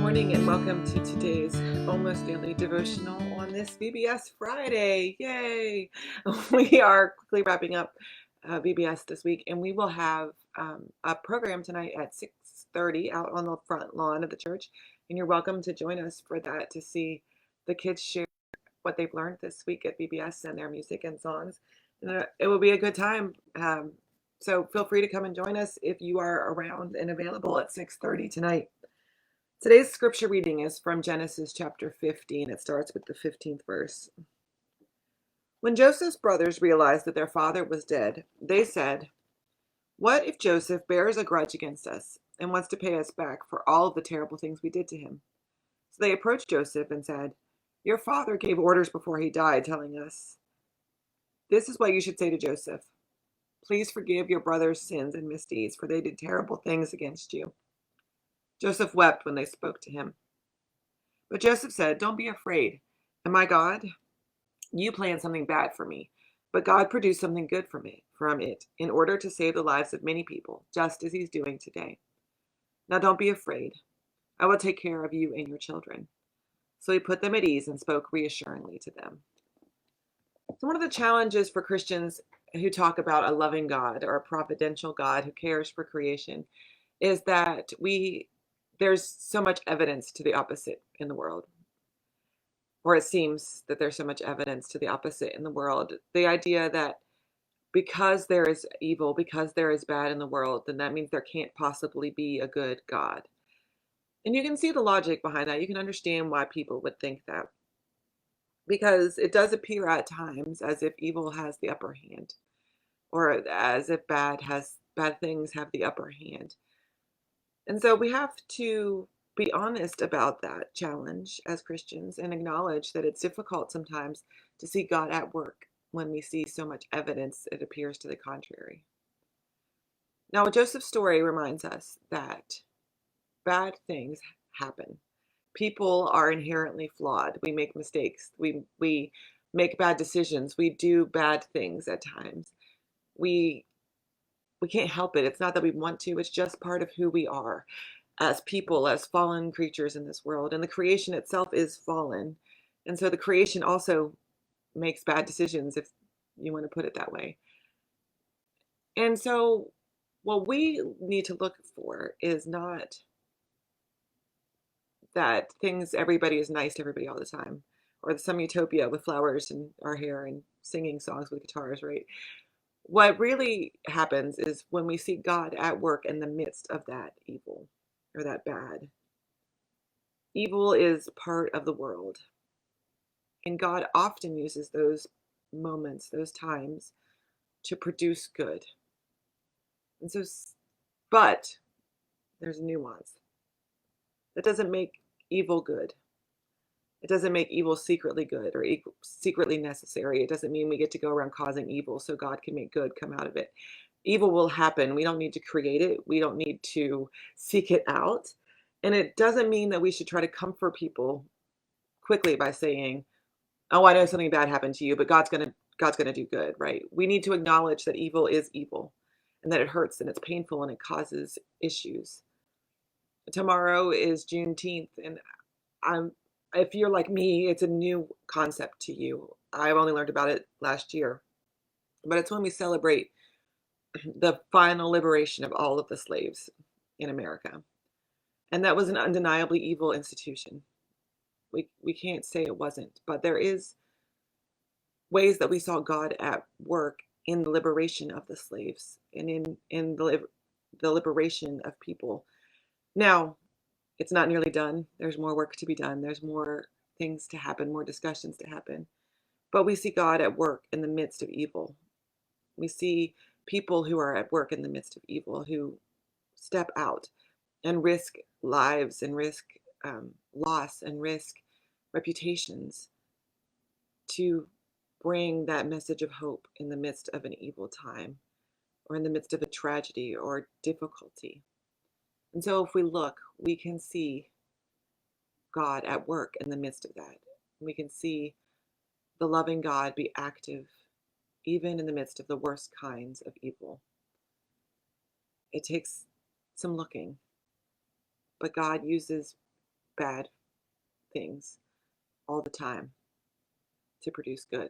morning and welcome to today's almost daily devotional on this VBS Friday. Yay! We are quickly wrapping up VBS this week, and we will have a program tonight at 6:30 out on the front lawn of the church. And you're welcome to join us for that to see the kids share what they've learned this week at VBS and their music and songs. And it will be a good time. So feel free to come and join us if you are around and available at 6:30 tonight. Today's scripture reading is from Genesis chapter 15. It starts with the 15th verse. When Joseph's brothers realized that their father was dead, they said, "What if Joseph bears a grudge against us and wants to pay us back for all of the terrible things we did to him?" So they approached Joseph and said, "Your father gave orders before he died, telling us, 'This is what you should say to Joseph. Please forgive your brother's sins and misdeeds, for they did terrible things against you.'" Joseph wept when they spoke to him. But Joseph said, "Don't be afraid. Am I God? You planned something bad for me, but God produced something good from it in order to save the lives of many people, just as he's doing today. Now don't be afraid. I will take care of you and your children." So he put them at ease and spoke reassuringly to them. So one of the challenges for Christians who talk about a loving God or a providential God who cares for creation is that there's so much evidence to the opposite in the world. Or it seems that there's so much evidence to the opposite in the world. The idea that because there is evil, because there is bad in the world, then that means there can't possibly be a good God. And you can see the logic behind that. You can understand why people would think that. Because it does appear at times as if evil has the upper hand, or as if bad things have the upper hand. And so we have to be honest about that challenge as Christians and acknowledge that it's difficult sometimes to see God at work when we see so much evidence it appears to the contrary. Now, Joseph's story reminds us that bad things happen. People are inherently flawed. We make mistakes. We make bad decisions. We do bad things at times. We we can't help it. It's not that we want to. It's just part of who we are as people, as fallen creatures in this world. And the creation itself is fallen. And so the creation also makes bad decisions, if you want to put it that way. And so what we need to look for is not that everybody is nice to everybody all the time, or some utopia with flowers and our hair and singing songs with guitars, right? What really happens is when we see God at work in the midst of that evil or that bad. Evil is part of the world, and God often uses those moments, those times, to produce good. And so, but there's a nuance. That doesn't make evil good. It doesn't make evil secretly good or secretly necessary. It doesn't mean we get to go around causing evil so God can make good come out of it. Evil will happen. We don't need to create it. We don't need to seek it out. And it doesn't mean that we should try to comfort people quickly by saying, "Oh, I know something bad happened to you, but God's going to do good," right? We need to acknowledge that evil is evil and that it hurts and it's painful and it causes issues. Tomorrow is Juneteenth, and I'm if you're like me, it's a new concept to you. I've only learned about it last year. But it's when we celebrate the final liberation of all of the slaves in America. And that was an undeniably evil institution. We can't say it wasn't, but there is ways that we saw God at work in the liberation of the slaves and in the liberation of people. Now, it's not nearly done. There's more work to be done. There's more things to happen, more discussions to happen. But we see God at work in the midst of evil. We see people who are at work in the midst of evil who step out and risk lives and risk loss and risk reputations to bring that message of hope in the midst of an evil time or in the midst of a tragedy or difficulty. And so if we look, we can see God at work in the midst of that. We can see the loving God be active even in the midst of the worst kinds of evil. It takes some looking, but God uses bad things all the time to produce good.